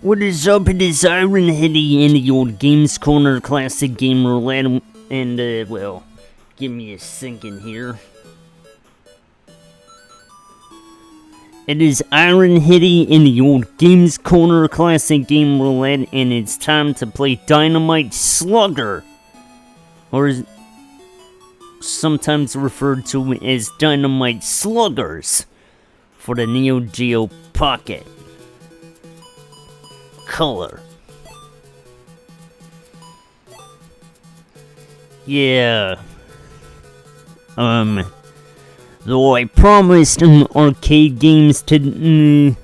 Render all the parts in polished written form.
What is up? It is Iron Hitty in the old Games Corner Classic Game Roulette, and well, give me a second here. It is Iron Hitty in the old Games Corner Classic Game Roulette, and it's time to play Dynamite Slugger, or sometimes referred to as Dynamite Sluggers, for the Neo Geo Pocket Color. Yeah. Though I promised arcade games to,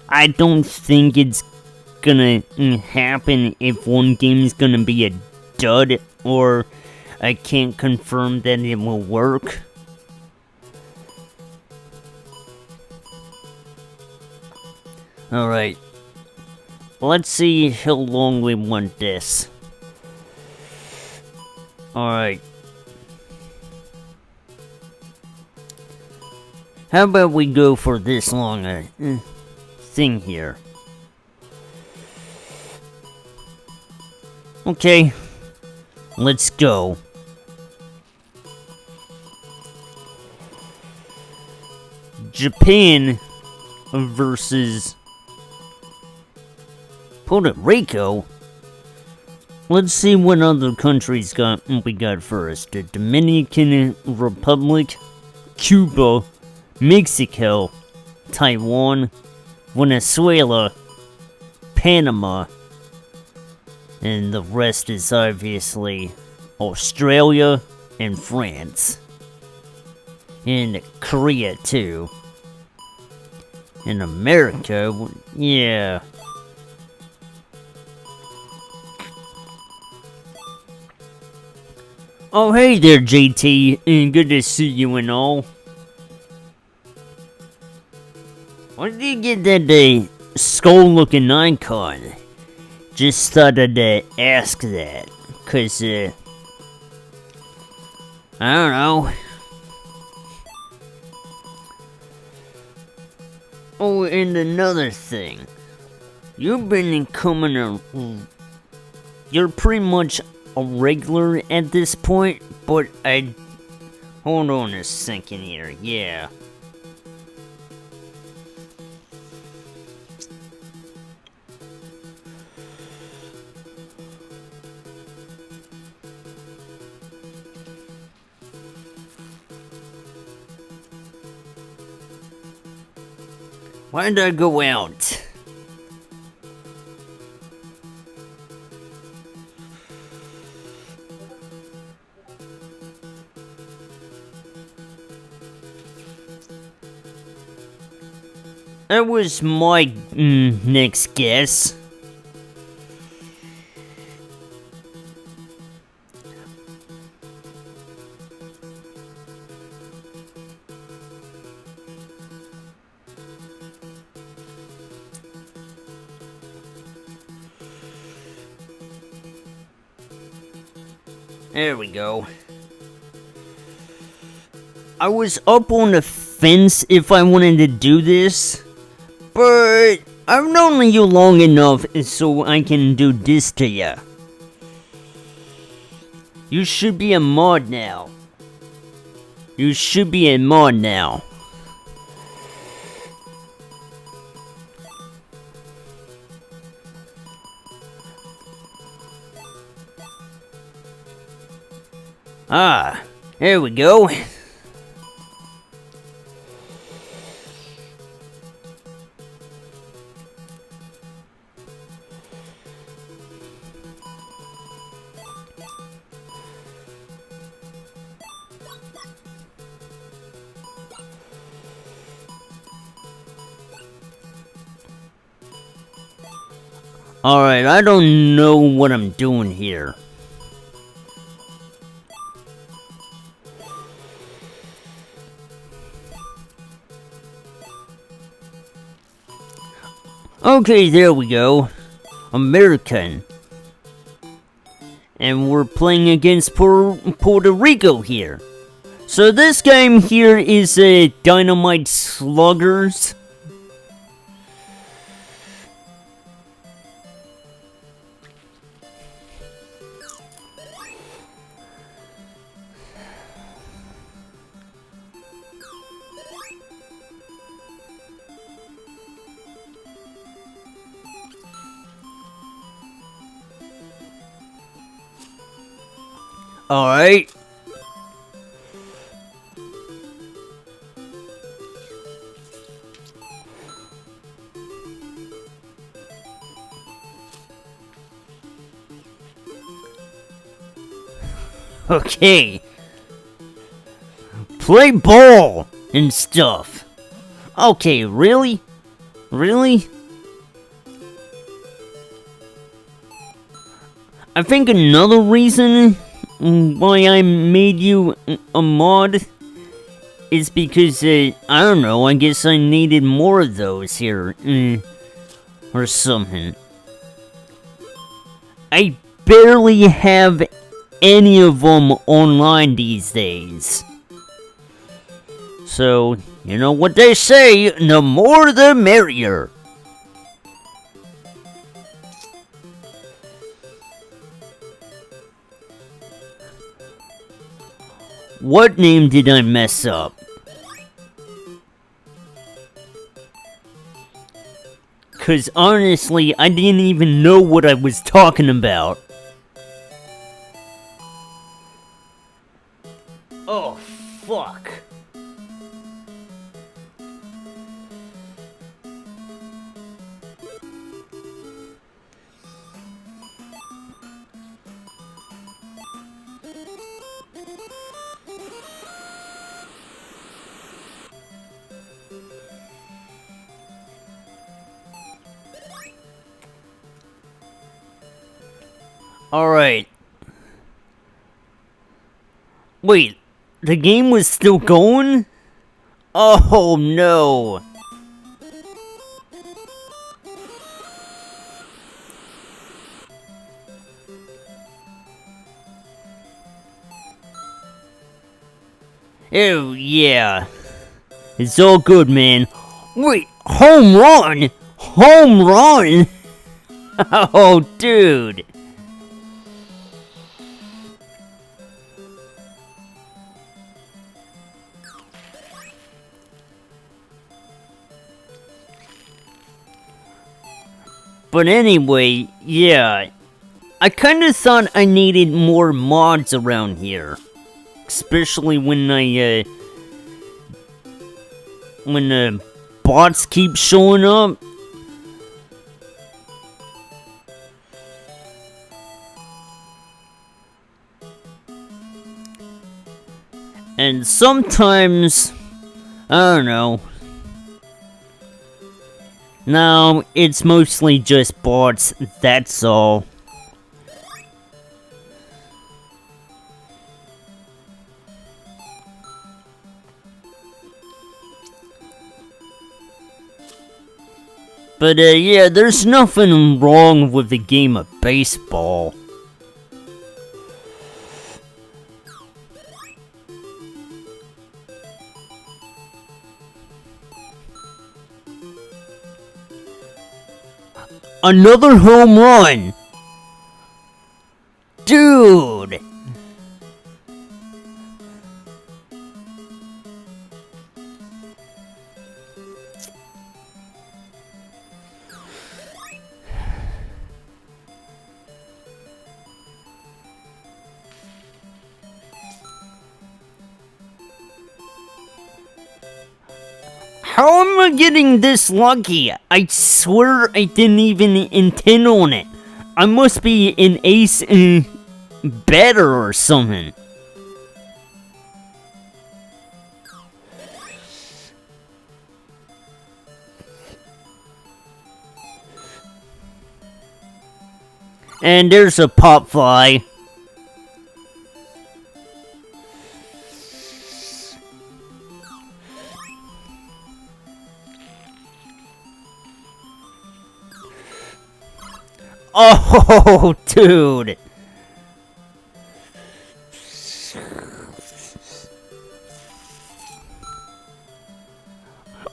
I don't think it's gonna happen if one game's gonna be a dud, or I can't confirm that it will work. Alright. Let's see how long we want this. Alright. How about we go for this long thing here? Okay. Let's go. Japan versus Puerto Rico? Let's see what other countries we got first. The Dominican Republic, Cuba, Mexico, Taiwan, Venezuela, Panama, and the rest is obviously Australia and France. And Korea too. In America, yeah. Oh, hey there, JT, and good to see you and all. Why did you get that skull-looking icon? Just thought I'd ask that, cause I don't know. Oh, and another thing, you've been you're pretty much a regular at this point, but hold on a second here, yeah. Why did I go out? That was my next guess. There we go. I was up on the fence if I wanted to do this, but I've known you long enough so I can do this to ya. You should be a mod now. You should be a mod now. Ah, there we go. Alright, I don't know what I'm doing here. Okay, there we go. American. And we're playing against Puerto Rico here. So this game here is a Dynamite Sluggers. Alright. Okay. Play ball and stuff. Okay, really? Really? I think another reason why I made you a mod is because, I don't know, I guess I needed more of those here, or something. I barely have any of them online these days. So, you know what they say, the more the merrier. What name did I mess up? Cause honestly, I didn't even know what I was talking about. Oh, fuck. Alright. Wait, the game was still going? Oh no. Oh yeah. It's all good, man. Wait, home run? Home run? Oh, dude. But anyway, yeah. I kinda thought I needed more mods around here. Especially when when bots keep showing up. And sometimes, I don't know. No, it's mostly just bots, that's all. But yeah, there's nothing wrong with the game of baseball. Another home run! Dude! How am I getting this lucky? I swear I didn't even intend on it. I must be an ace better or something. And there's a pop fly. Oh, dude.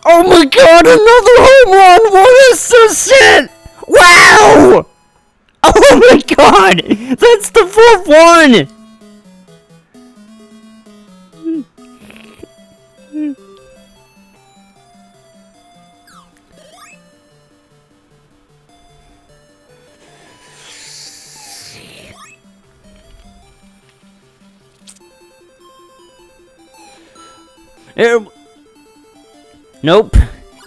Oh my god, another home run! What is this shit? Wow! Oh my god! That's the fourth one! Nope.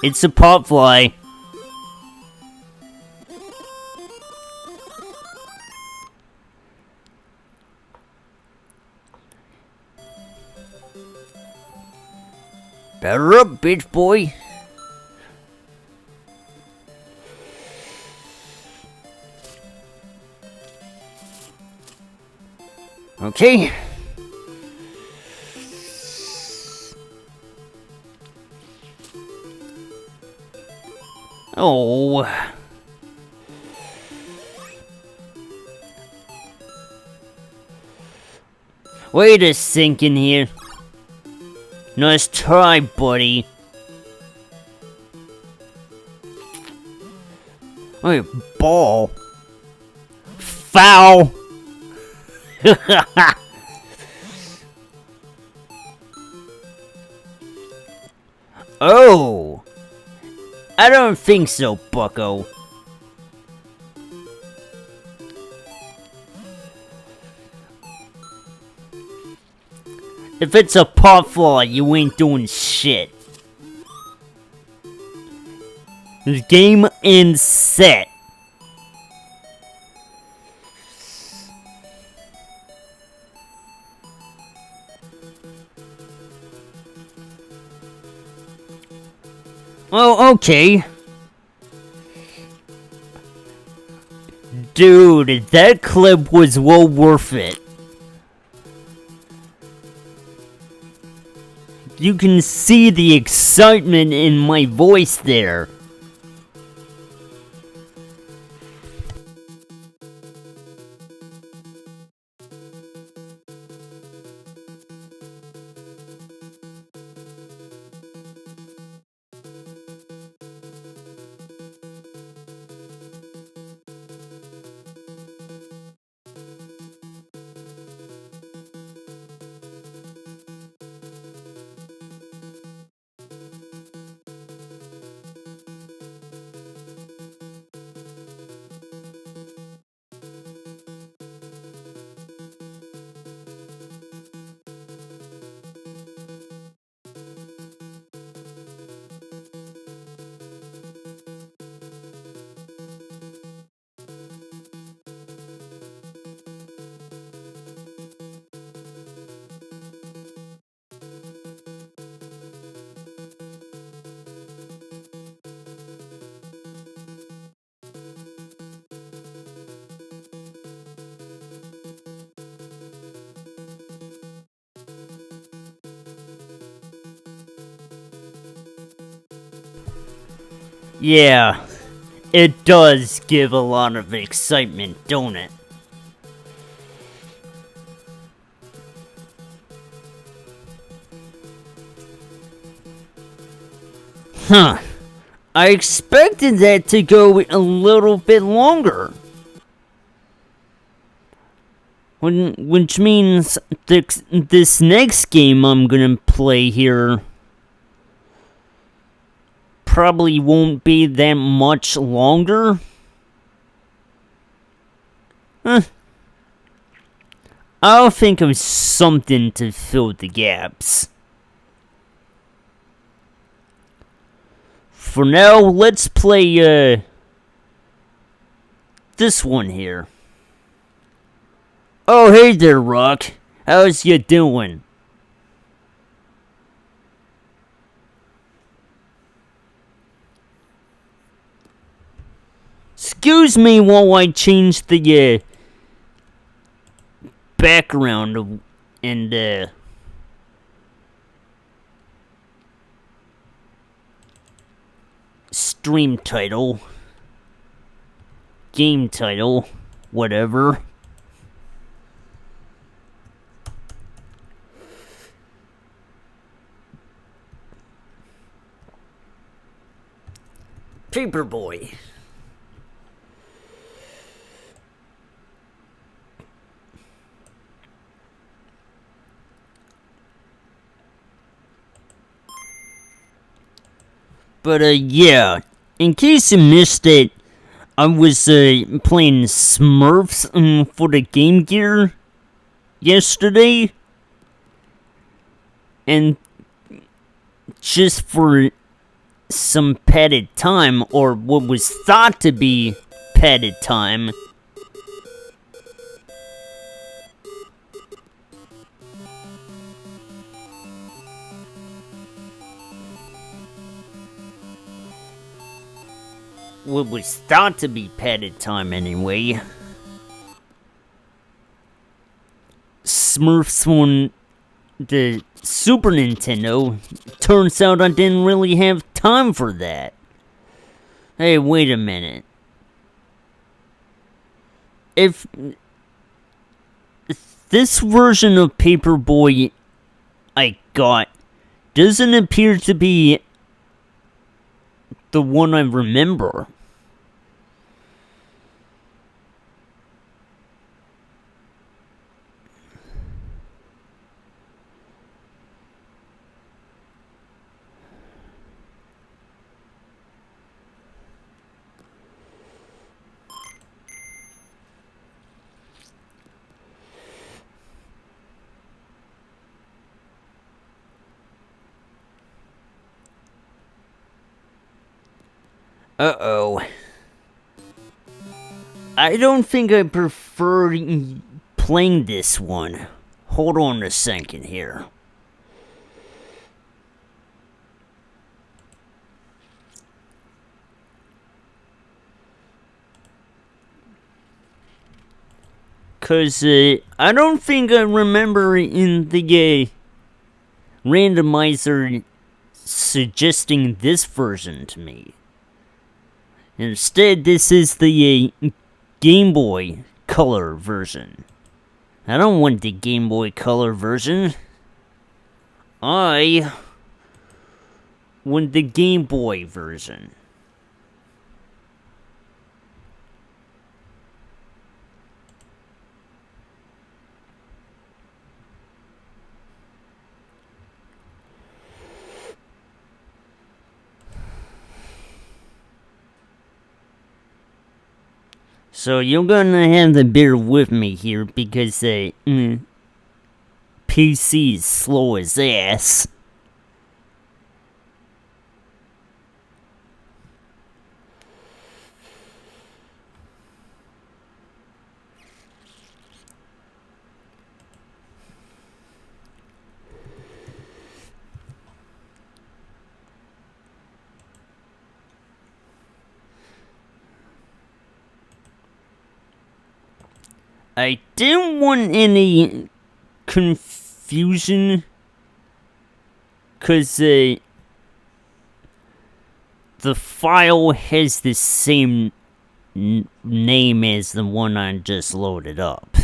It's a popfly. Batter up, bitch boy. Okay. Oh. Wait a second here. Nice try, buddy. Wait, ball. Foul. Oh. I don't think so, bucko. If it's a popfly, you ain't doing shit. Game and set. Oh, okay. Dude, that clip was well worth it. You can see the excitement in my voice there. Yeah, it does give a lot of excitement, don't it? Huh. I expected that to go a little bit longer. Which means this next game I'm gonna play here probably won't be that much longer. I'll think of something to fill the gaps. For now, let's play, this one here. Oh, hey there, Rock. How's ya doing? Excuse me while I change the, background and, stream title, game title, whatever. Paperboy. But, yeah, in case you missed it, I was, playing Smurfs, for the Game Gear yesterday. And just for some padded time, or what was thought to be padded time. What was thought to be padded time, anyway. Smurfs on the Super Nintendo. Turns out I didn't really have time for that. Hey, wait a minute. If this version of Paperboy I got doesn't appear to be the one I remember. Uh-oh. I don't think I prefer playing this one. Hold on a second here. Cause, I don't think I remember in the, randomizer suggesting this version to me. Instead, this is the Game Boy Color version. I don't want the Game Boy Color version. I want the Game Boy version. So you're gonna have to bear with me here because PC is slow as ass. I didn't want any confusion, cause the file has the same name as the one I just loaded up.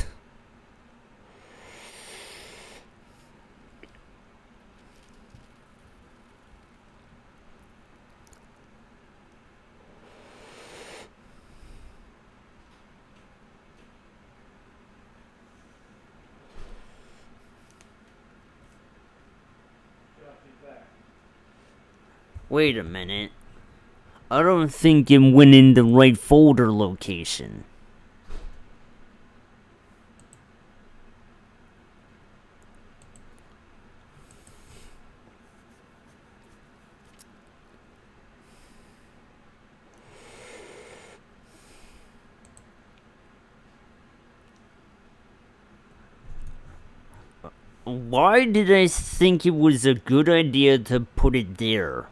Wait a minute. I don't think it went in the right folder location. Why did I think it was a good idea to put it there?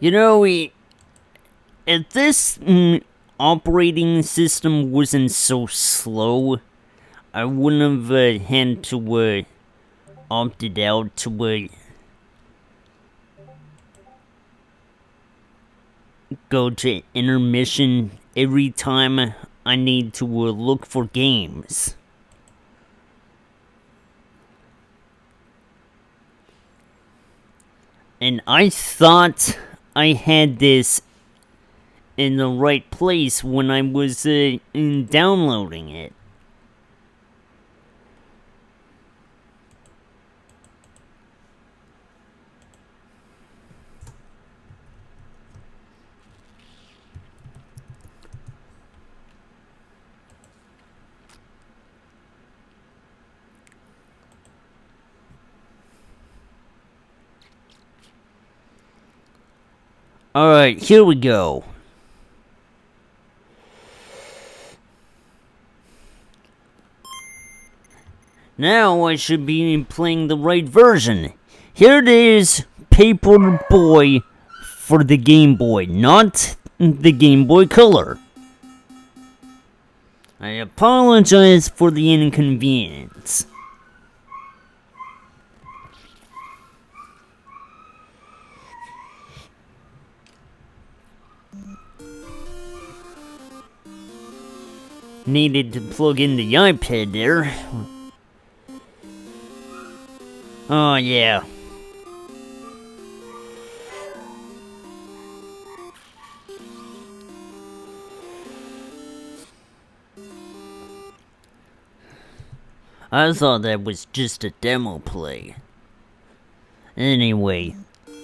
You know, if this operating system wasn't so slow, I wouldn't have had to opted out to go to intermission every time I need to look for games. And I thought I had this in the right place when I was downloading it. Alright, here we go. Now I should be playing the right version. Here it is, Paperboy for the Game Boy, not the Game Boy Color. I apologize for the inconvenience. Needed to plug in the iPad there. Oh yeah. I thought that was just a demo play. Anyway,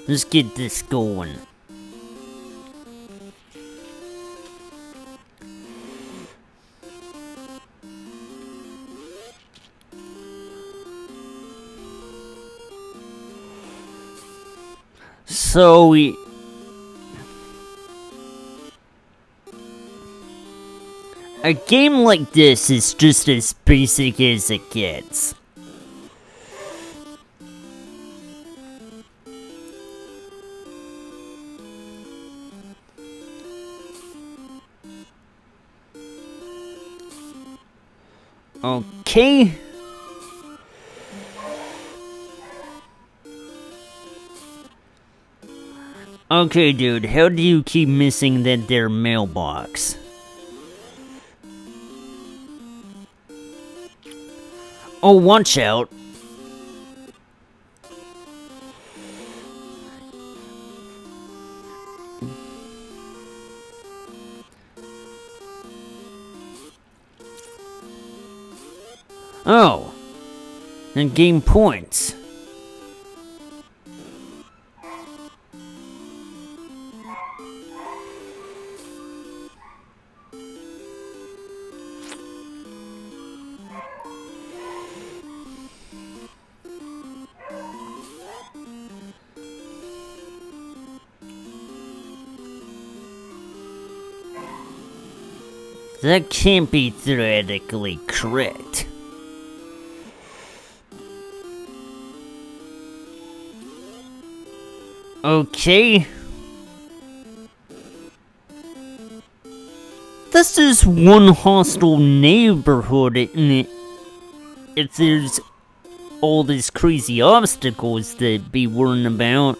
let's get this going. So, a game like this is just as basic as it gets. Okay. Okay, dude, how do you keep missing that there mailbox? Oh, watch out. Oh, and gain points. That can't be theoretically correct. Okay. This is one hostile neighborhood, and if there's all these crazy obstacles to be worrying about.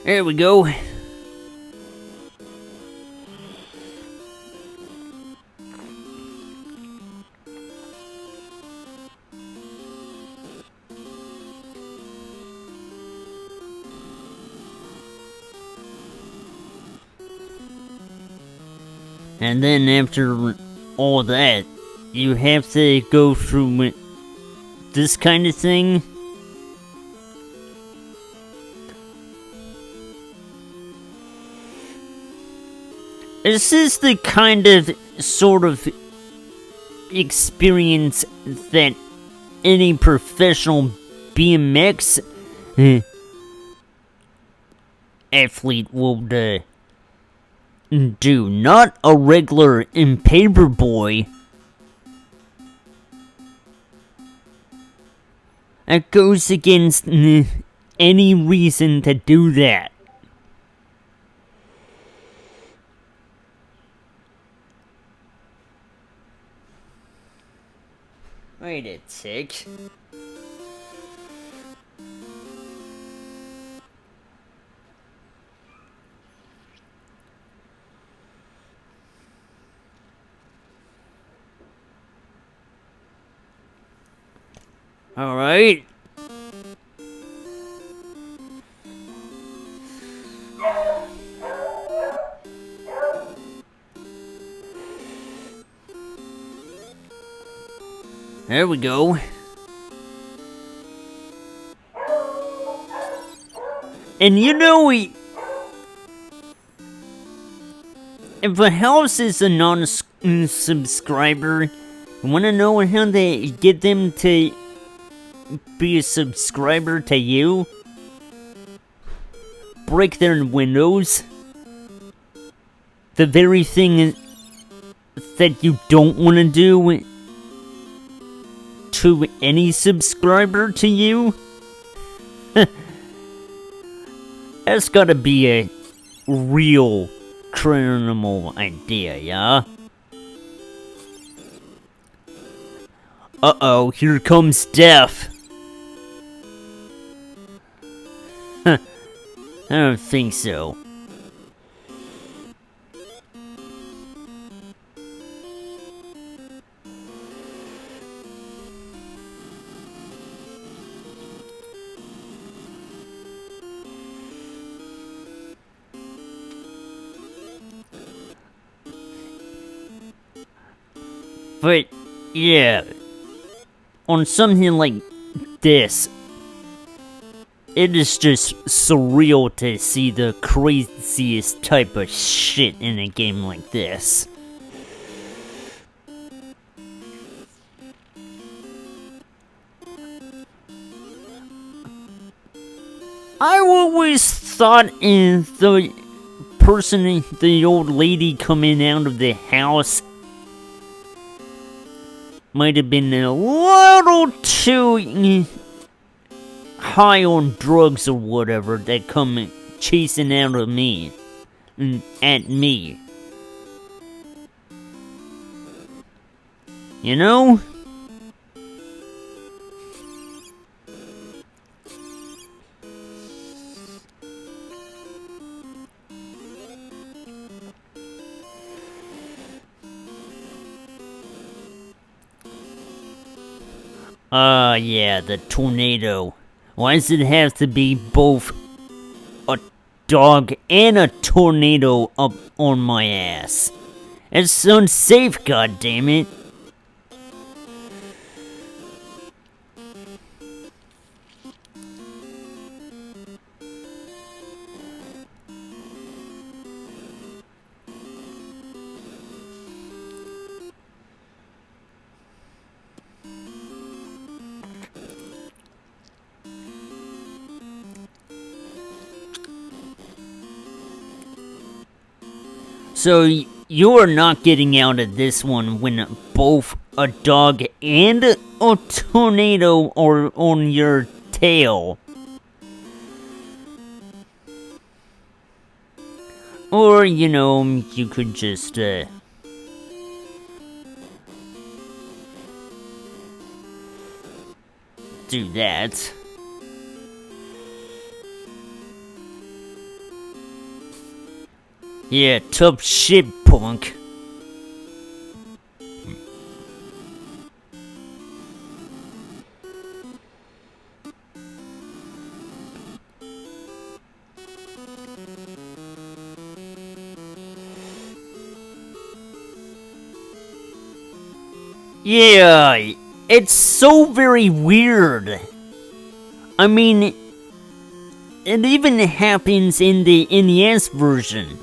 There we go. And then after all that, you have to go through this kind of thing. This is the kind of sort of experience that any professional BMX athlete will do. Not a regular Paperboy. That goes against any reason to do that. Wait a tick. Alright. There we go. And you know, if a house is a non-subscriber, you wanna know how they get them to be a subscriber to you? Break their windows. The very thing that you don't wanna do to any subscriber to you? That's gotta be a real criminal idea, yeah? Uh-oh, here comes death. I don't think so. But, yeah, on something like this, it is just surreal to see the craziest type of shit in a game like this. I always thought the person, the old lady coming out of the house might have been a little too high on drugs or whatever that come chasing out of me, at me. You know? Yeah, the tornado. Why does it have to be both a dog and a tornado up on my ass? It's unsafe, goddammit. So, you're not getting out of this one when both a dog and a tornado are on your tail. Or, you know, you could just, do that. Yeah, tough shit, punk. Yeah, it's so very weird. I mean, it even happens in the NES version.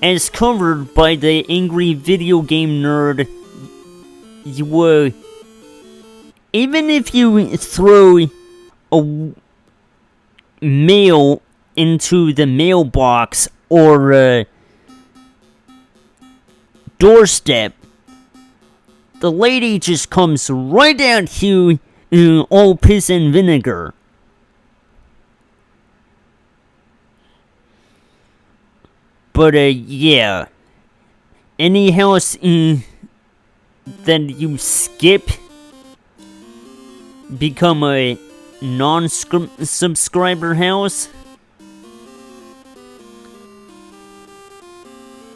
As covered by the angry video game nerd, even if you throw a mail into the mailbox or doorstep, the lady just comes right at you all piss and vinegar. But, yeah. Any house then you skip, become a non-subscriber house?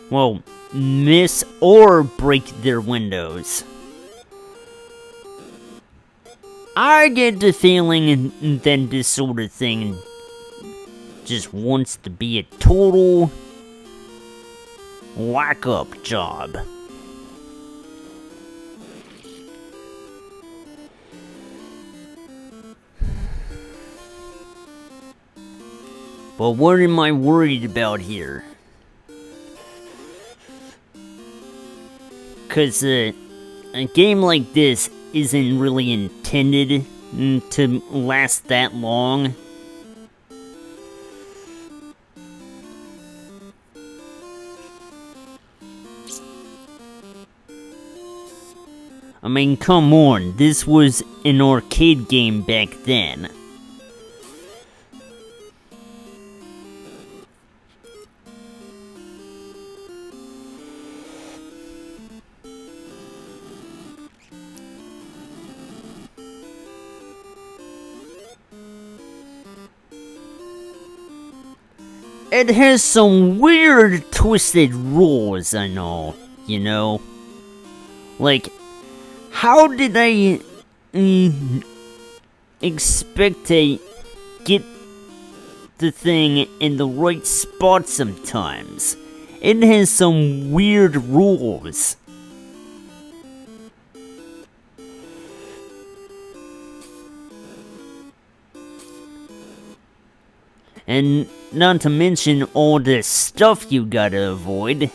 Well, miss or break their windows. I get the feeling that this sort of thing just wants to be a total whack-up job. But what am I worried about here? Cause a game like this isn't really intended to last that long. I mean, come on, this was an arcade game back then. It has some weird, twisted rules, I know, you know? Like, how did I expect to get the thing in the right spot sometimes? It has some weird rules. And not to mention all the stuff you gotta avoid.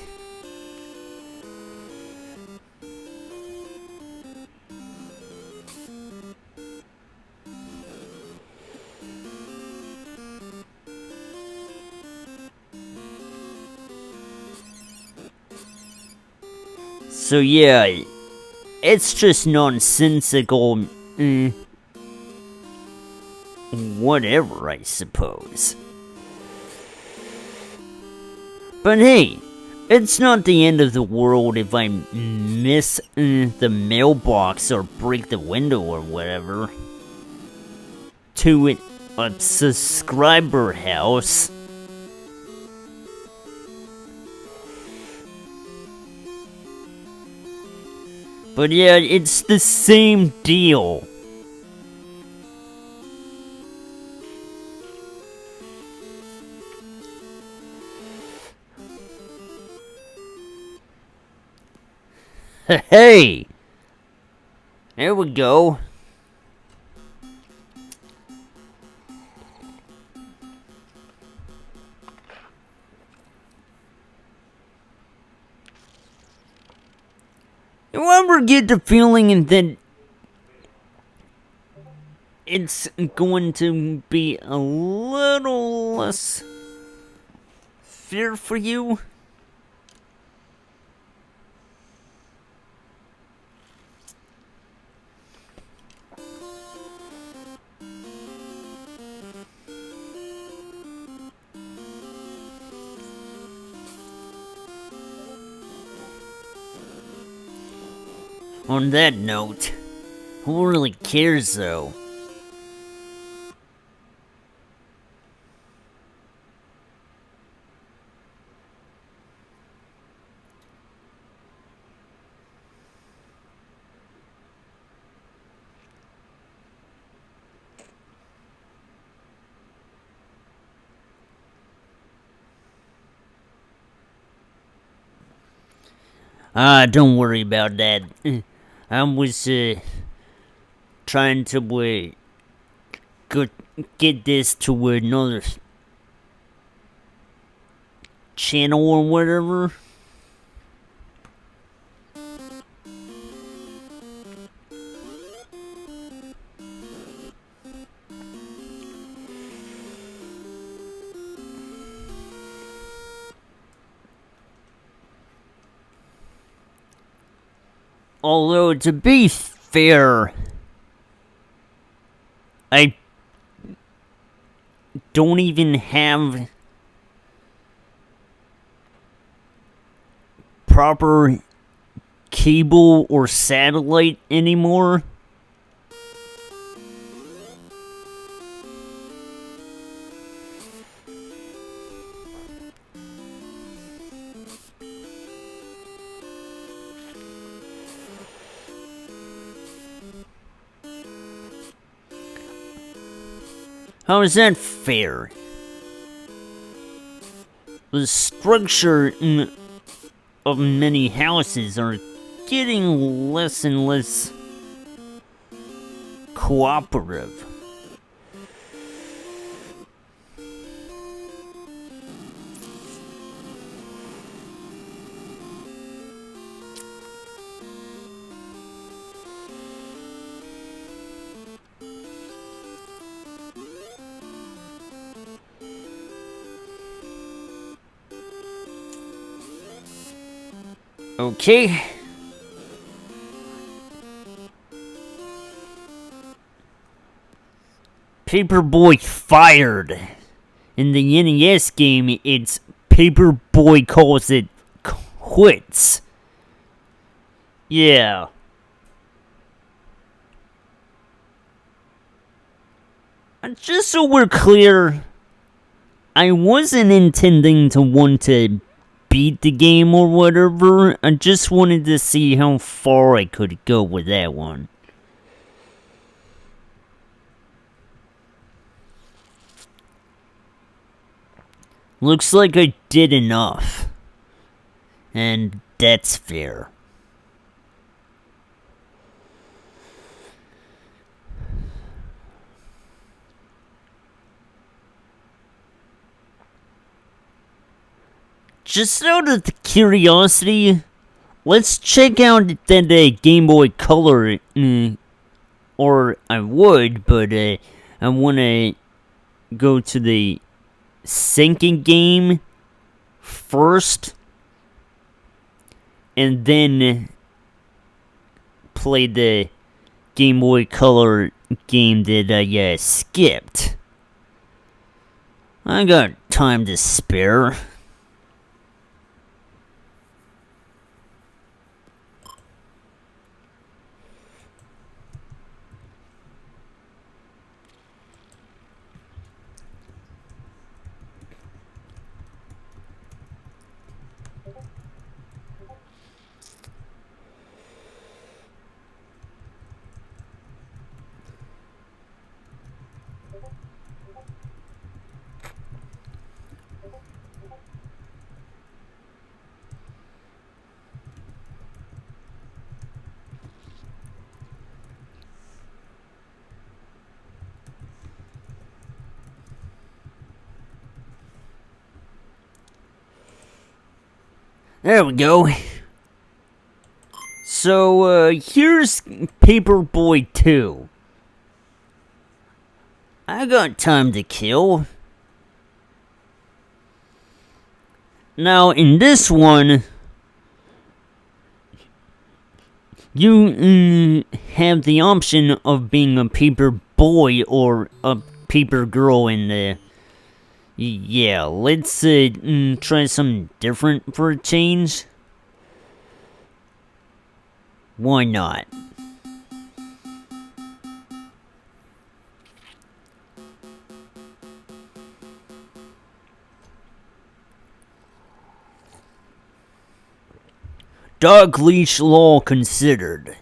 So yeah, it's just nonsensical, whatever, I suppose. But hey, it's not the end of the world if I miss the mailbox or break the window or whatever. To a subscriber house. But yeah, it's the same deal. Hey! There we go. You ever get the feeling that it's going to be a little less fear for you? On that note, who really cares though? Don't worry about that. I was, trying to, get this to another channel or whatever. Although, to be fair, I don't even have proper cable or satellite anymore. How is that fair? The structure of many houses are getting less and less cooperative. Okay. Paperboy fired. In the NES game, it's Paperboy calls it quits. Yeah. Just so we're clear, I wasn't intending to want to beat the game or whatever. I just wanted to see how far I could go with that one. Looks like I did enough. And that's fair. Just out of curiosity, let's check out that Game Boy Color. Or I would, but I want to go to the sinking game first. And then play the Game Boy Color game that I skipped. I got time to spare. There we go. So, here's Paperboy 2. I got time to kill. Now, in this one, you have the option of being a paper boy or a paper girl in the... Yeah, let's try something different for a change. Why not? Dog leash law considered.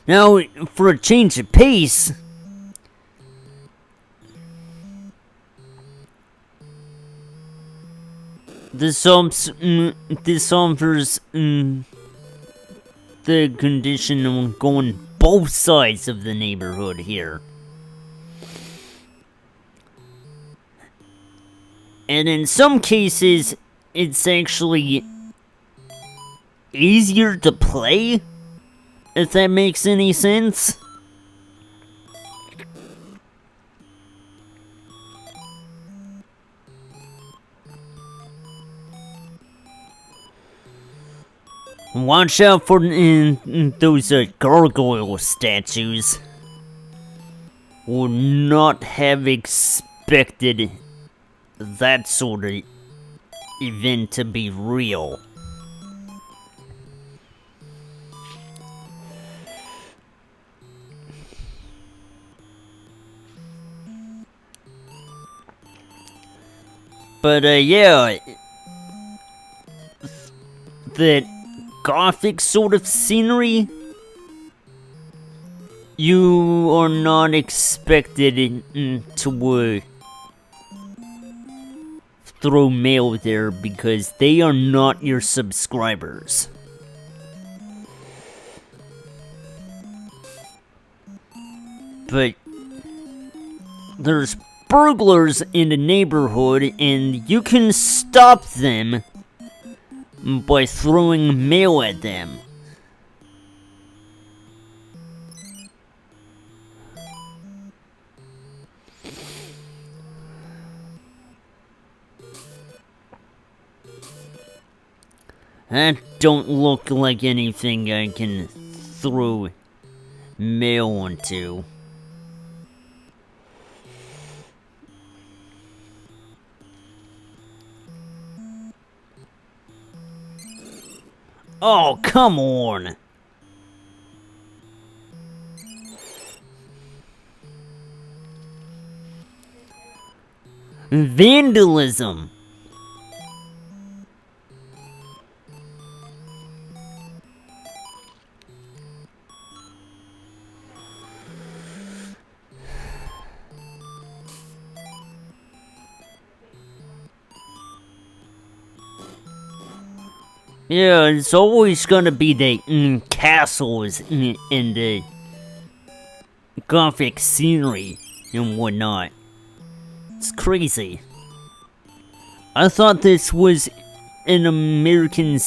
Now, for a change of pace... This offers the condition of going both sides of the neighborhood here. And in some cases, it's actually easier to play, if that makes any sense. Watch out for those gargoyle statues. Would not have expected that sort of event to be real. But, yeah. That gothic sort of scenery, you are not expected to throw mail there because they are not your subscribers. But there's burglars in the neighborhood and you can stop them by throwing mail at them. That don't look like anything I can throw mail onto. Oh, come on! Vandalism! Yeah, it's always gonna be the castles and the gothic scenery and whatnot. It's crazy. I thought this was an American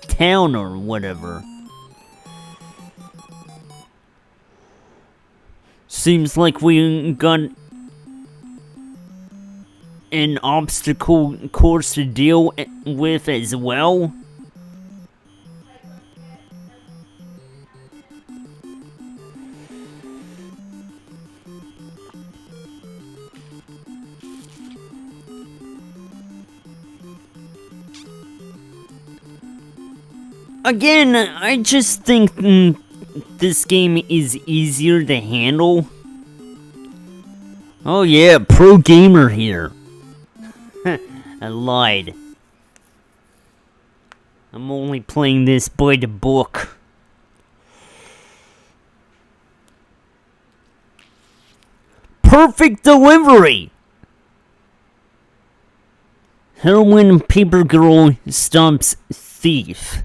town or whatever. Seems like we got an obstacle course to deal with as well. Again, I just think this game is easier to handle. Oh yeah, pro gamer here. I lied. I'm only playing this by the book. Perfect delivery! Heroin paper girl stomps thief.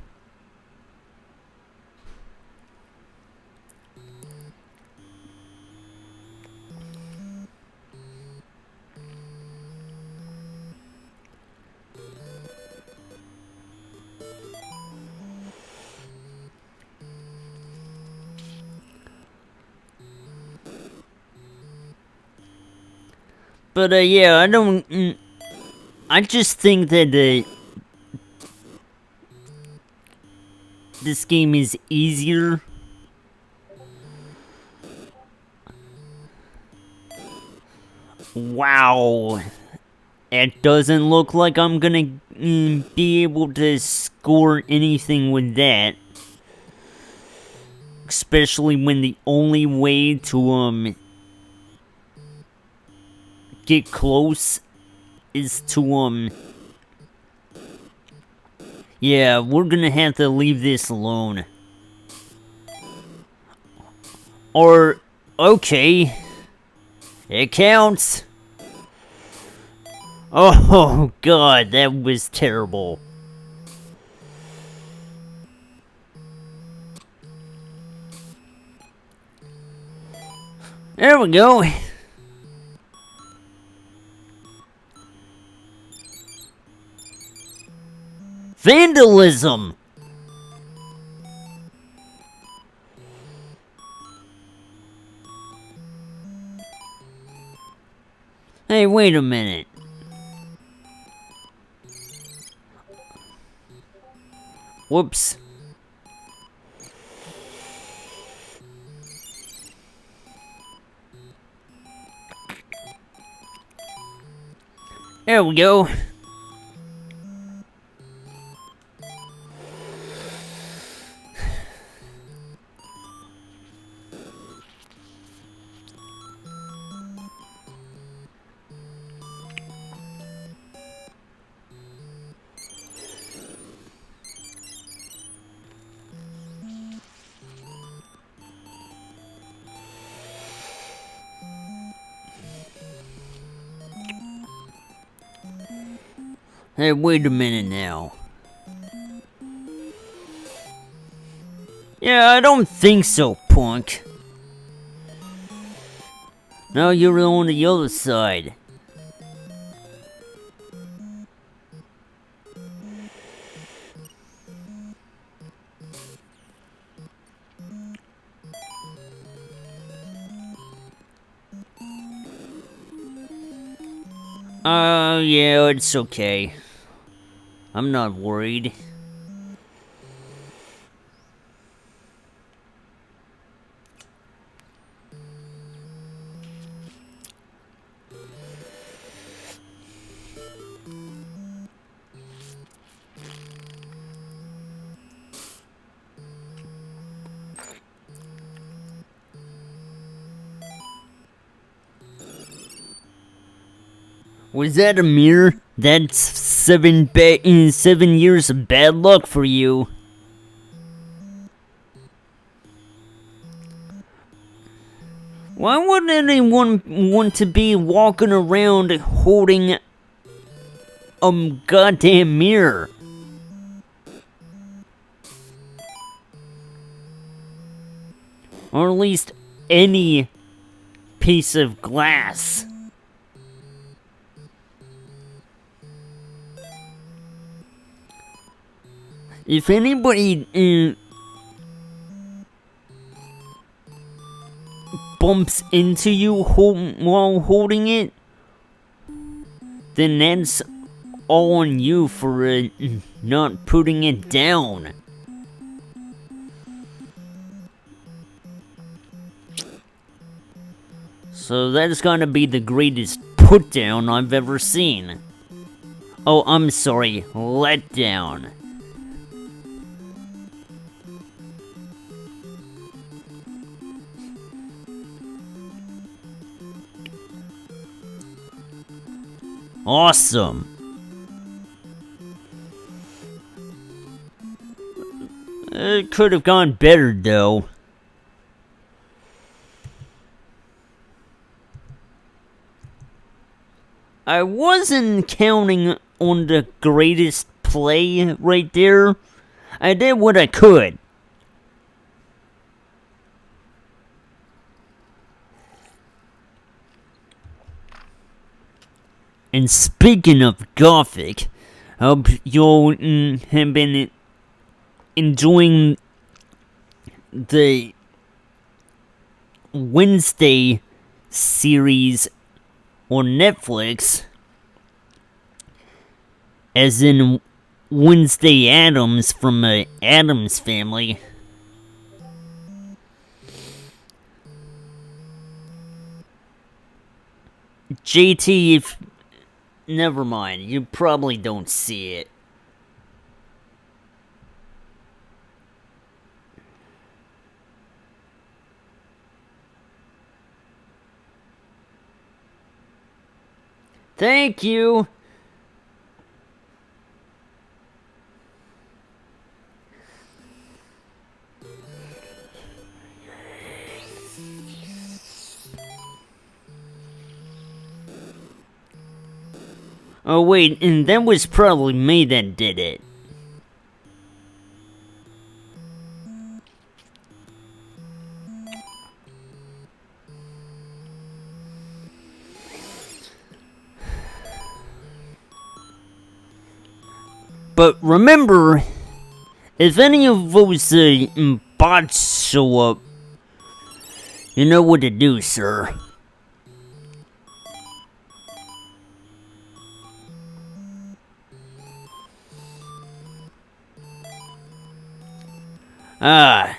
But yeah, I just think that this game is easier. Wow. It doesn't look like I'm gonna be able to score anything with that. Especially when the only way to get close is to yeah, we're gonna have to leave this alone. Or okay, it counts. Oh god, that was terrible. There we go. Vandalism! Hey, wait a minute. Whoops. There we go. Hey, wait a minute now. Yeah, I don't think so, punk. Now you're on the other side. Yeah, it's okay. I'm not worried. Was that a mirror? That's 7 years of bad luck for you. Why would anyone want to be walking around holding a goddamn mirror? Or at least any piece of glass. If anybody bumps into you while holding it, then that's all on you for not putting it down. So that's gotta be the greatest put down I've ever seen. Oh, I'm sorry, let down. Awesome. It could have gone better, though. I wasn't counting on the greatest play right there. I did what I could. And speaking of Gothic, I hope you'll have been enjoying the Wednesday series on Netflix, as in Wednesday Addams from the Addams Family. JT, if... Never mind, you probably don't see it. Thank you! Oh wait, and that was probably me that did it. But remember, if any of those bots show up, you know what to do, sir. Ah.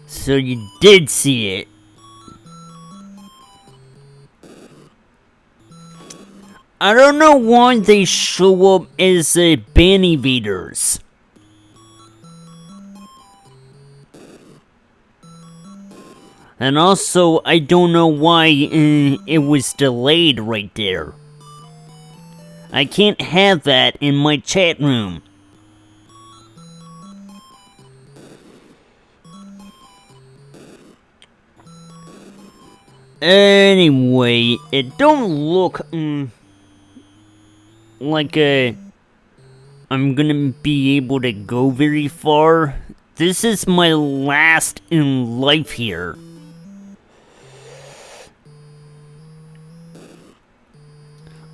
So you did see it. I don't know why they show up as ban evaders. And also, I don't know why it was delayed right there. I can't have that in my chat room. Anyway, it don't look like I'm gonna be able to go very far. This is my last in life here.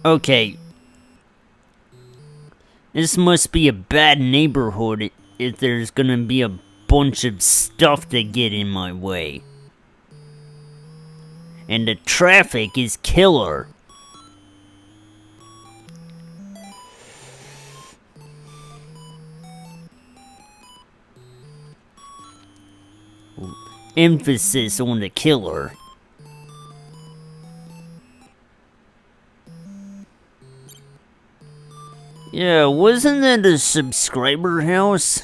Okay. This must be a bad neighborhood if there's gonna be a bunch of stuff to get in my way. And the traffic is killer. Emphasis on the killer. Yeah, wasn't that a subscriber house?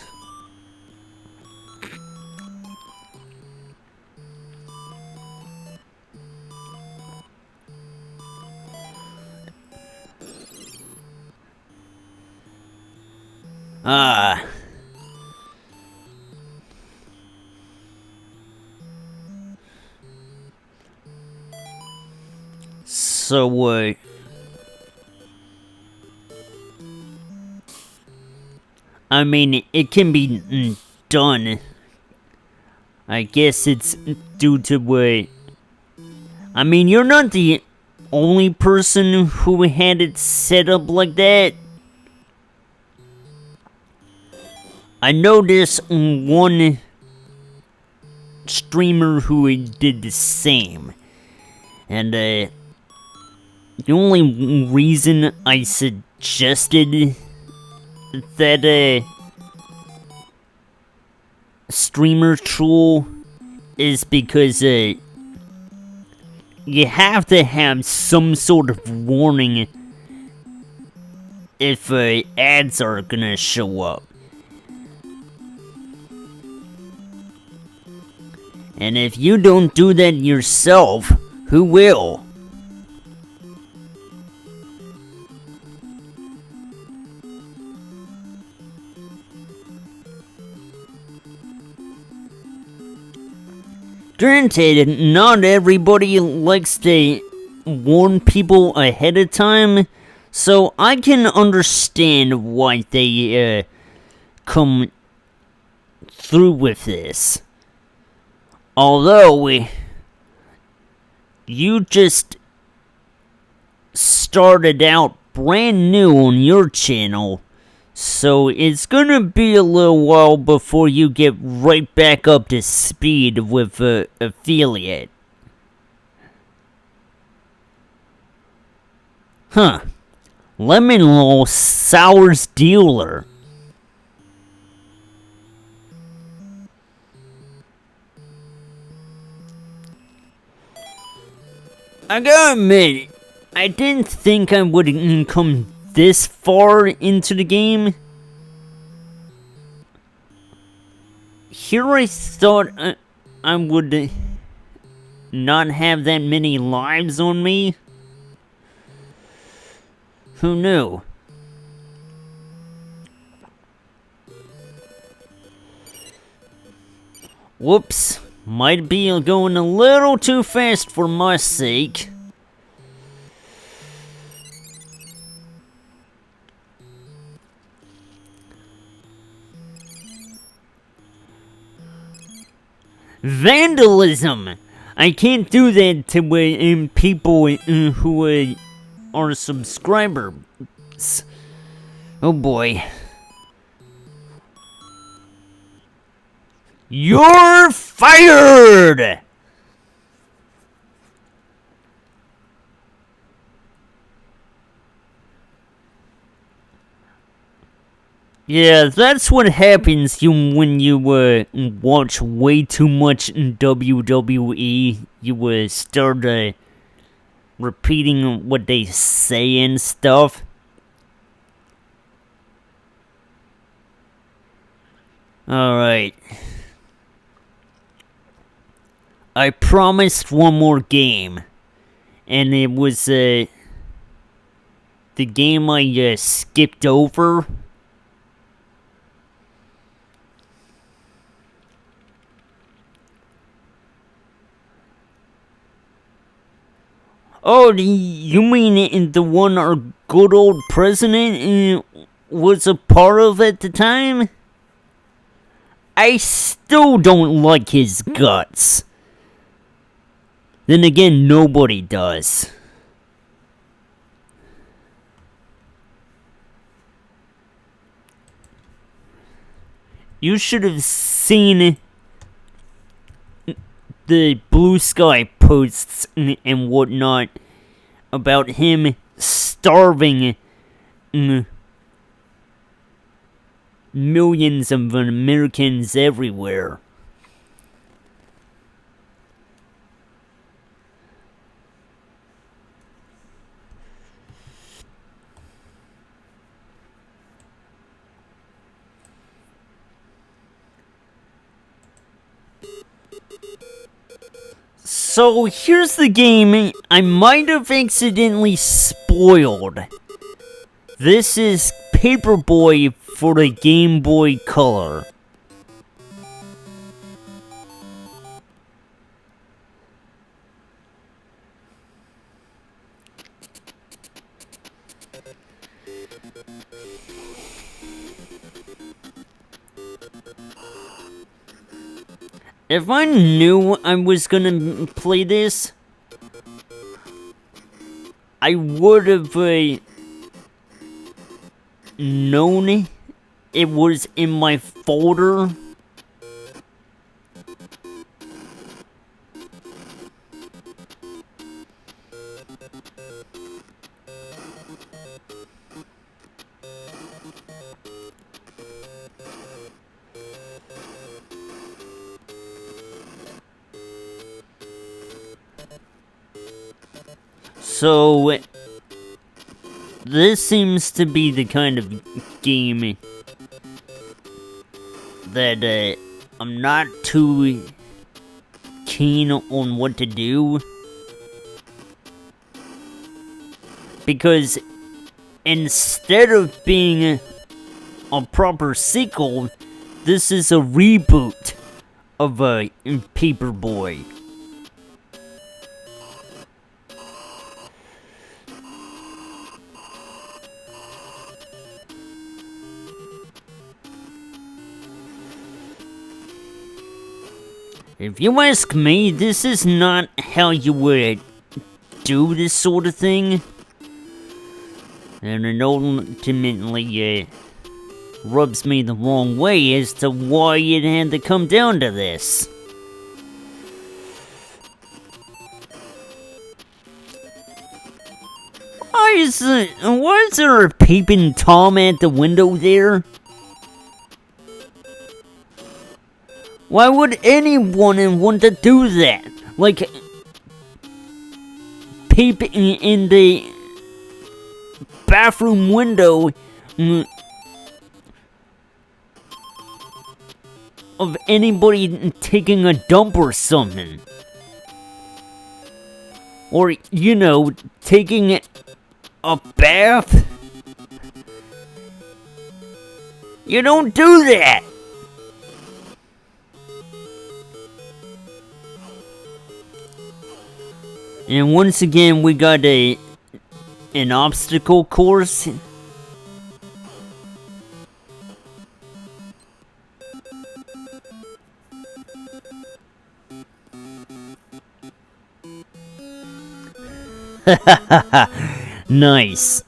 Ah. So, I mean, it can be done. I guess it's due to, I mean, you're not the only person who had it set up like that. I know there's one streamer who did the same. And, the only reason I suggested that, streamer tool is because, you have to have some sort of warning if, ads are gonna show up. And if you don't do that yourself, who will? Granted, not everybody likes to warn people ahead of time, so I can understand why they, come through with this. Although, you just started out brand new on your channel, so it's gonna be a little while before you get right back up to speed with affiliate. Huh. Lemon Roll Sours Dealer. I gotta admit, I didn't think I would come this far into the game. Here I thought I would not have that many lives on me. Who knew? Whoops. Might be going a little too fast for my sake. Vandalism! I can't do that to people who are subscribers. Oh boy. You're fired! Yeah, that's what happens when you watch way too much WWE. You start repeating what they say and stuff. Alright. I promised one more game. And it was the game I skipped over. Oh, you mean the one our good old president was a part of at the time? I still don't like his guts. Then again, nobody does. You should have seen the Blue Sky posts and whatnot about him starving millions of Americans everywhere. So here's the game I might have accidentally spoiled. This is Paperboy for the Game Boy Color. If I knew I was gonna play this, I would have known it was in my folder. So, this seems to be the kind of game that I'm not too keen on what to do. Because instead of being a proper sequel, this is a reboot of Paperboy. If you ask me, this is not how you would do this sort of thing. And it ultimately rubs me the wrong way as to why it had to come down to this. Why is there a peeping Tom at the window there? Why would anyone want to do that? Like, peep in the bathroom window of anybody taking a dump or something. Or, you know, taking a bath. You don't do that! And once again, we got an obstacle course. Nice.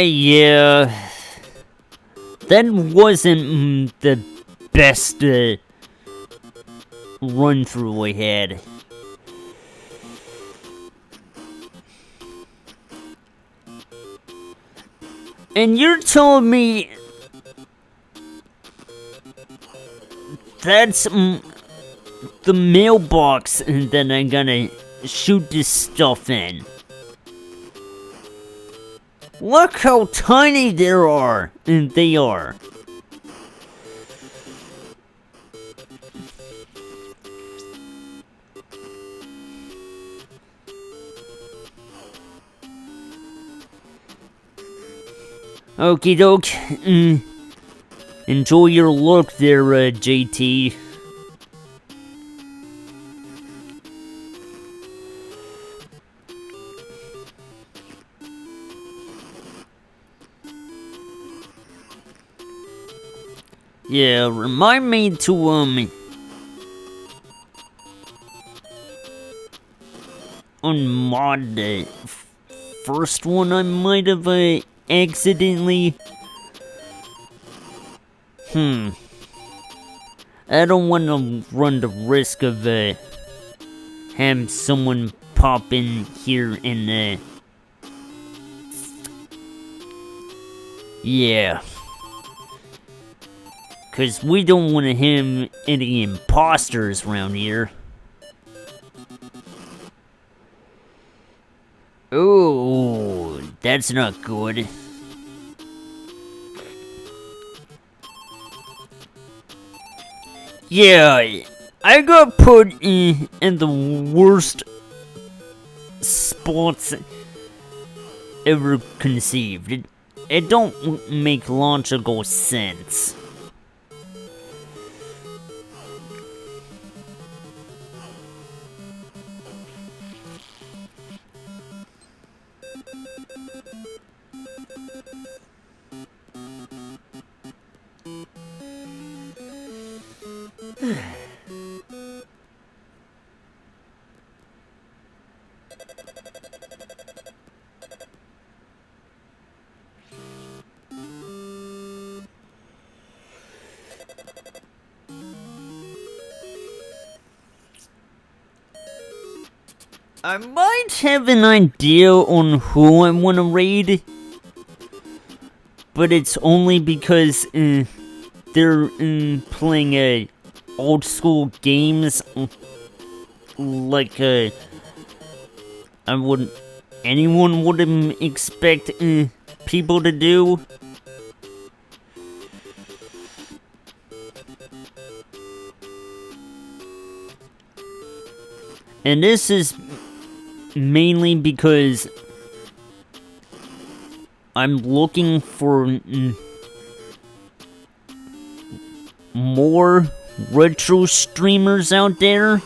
Yeah. That wasn't the best run through I had. And you're telling me that's the mailbox that I'm gonna shoot this stuff in? Look how tiny they are. Okie doke. Enjoy your look there, JT. Yeah, remind me to, unmod the first one I might have, accidentally. I don't want to run the risk of, have someone pop in here and, yeah. Cause we don't want to have any imposters around here. Oh, that's not good. Yeah, I got put in the worst spots ever conceived. It don't make logical sense. I might have an idea on who I want to raid, but it's only because they're playing old school games like anyone wouldn't expect people to do. And this is mainly because I'm looking for more retro streamers out there.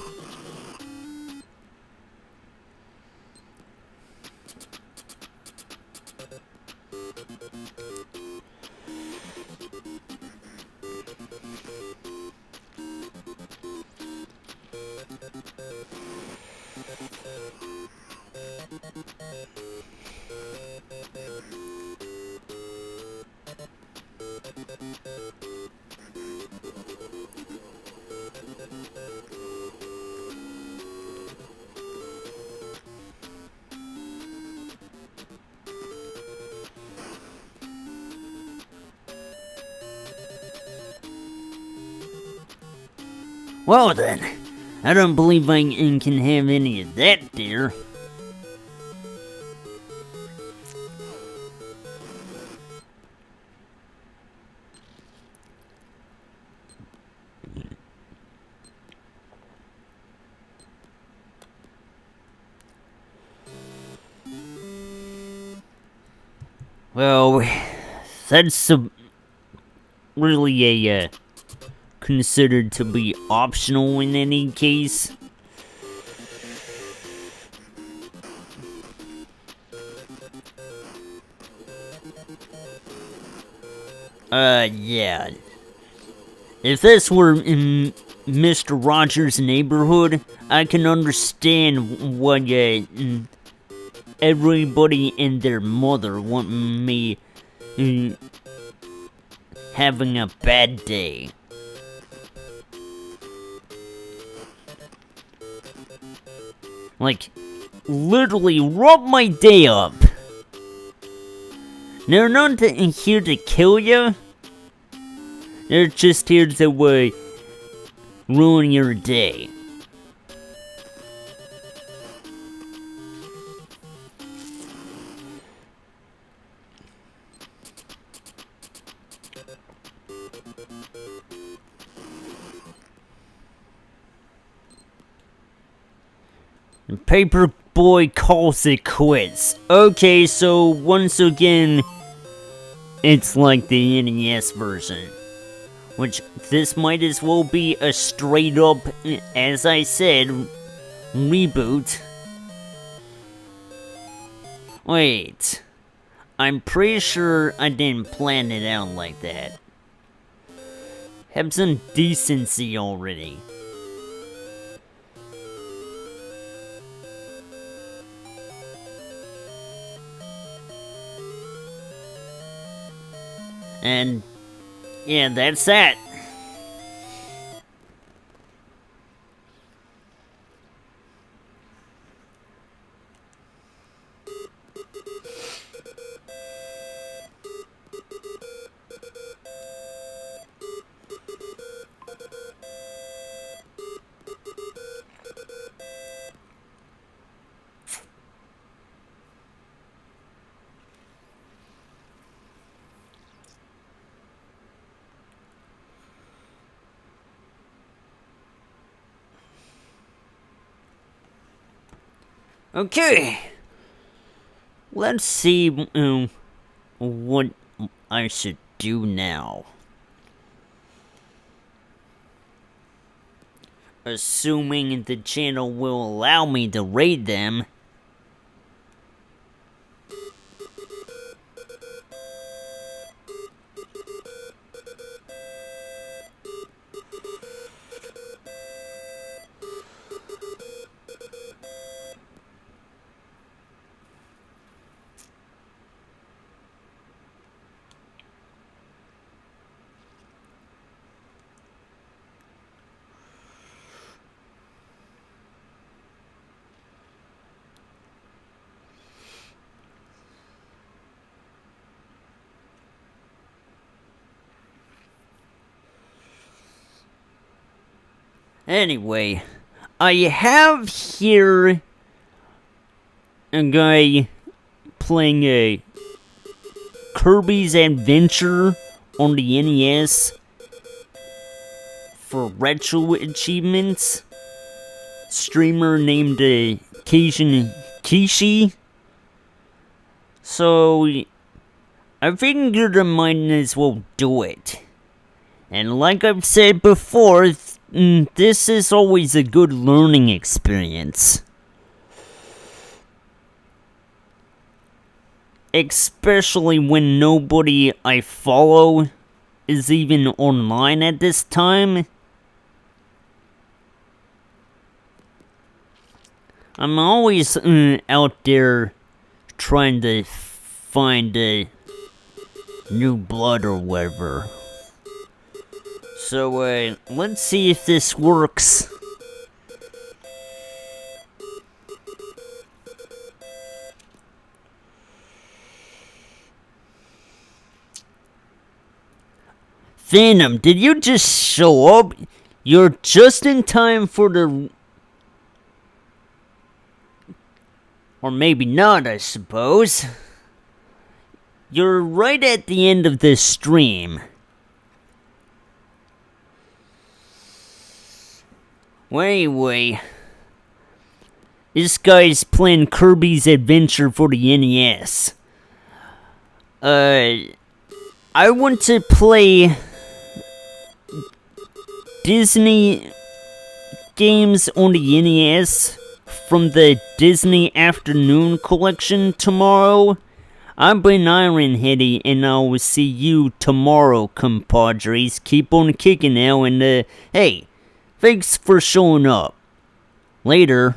Well then, I don't believe I can have any of that there. Well, that's really a considered to be optional in any case. Yeah. If this were in Mr. Rogers' neighborhood, I can understand what everybody and their mother want me having a bad day. Like, literally rub my day up. They're not here to kill you. They're just here to ruin your day. Paperboy calls it quits. Okay, so once again, it's like the NES version. Which, this might as well be a straight up, as I said, reboot. Wait. I'm pretty sure I didn't plan it out like that. Have some decency already. And yeah, that's that. Okay, let's see what I should do now. Assuming the channel will allow me to raid them. Anyway, I have here a guy playing a Kirby's Adventure on the NES for retro achievements. Streamer named Kishi. So I figured I might as well do it. And like I've said before, this is always a good learning experience. Especially when nobody I follow is even online at this time. I'm always out there trying to find new blood or whatever. So, let's see if this works. Venom, did you just show up? You're just in time for the... Or maybe not, I suppose. You're right at the end of this stream. Well, anyway, this guy's playing Kirby's Adventure for the NES. I want to play Disney games on the NES from the Disney Afternoon Collection tomorrow. I've been Ironheady, and I will see you tomorrow, compadres. Keep on kicking now, and hey, thanks for showing up. Later.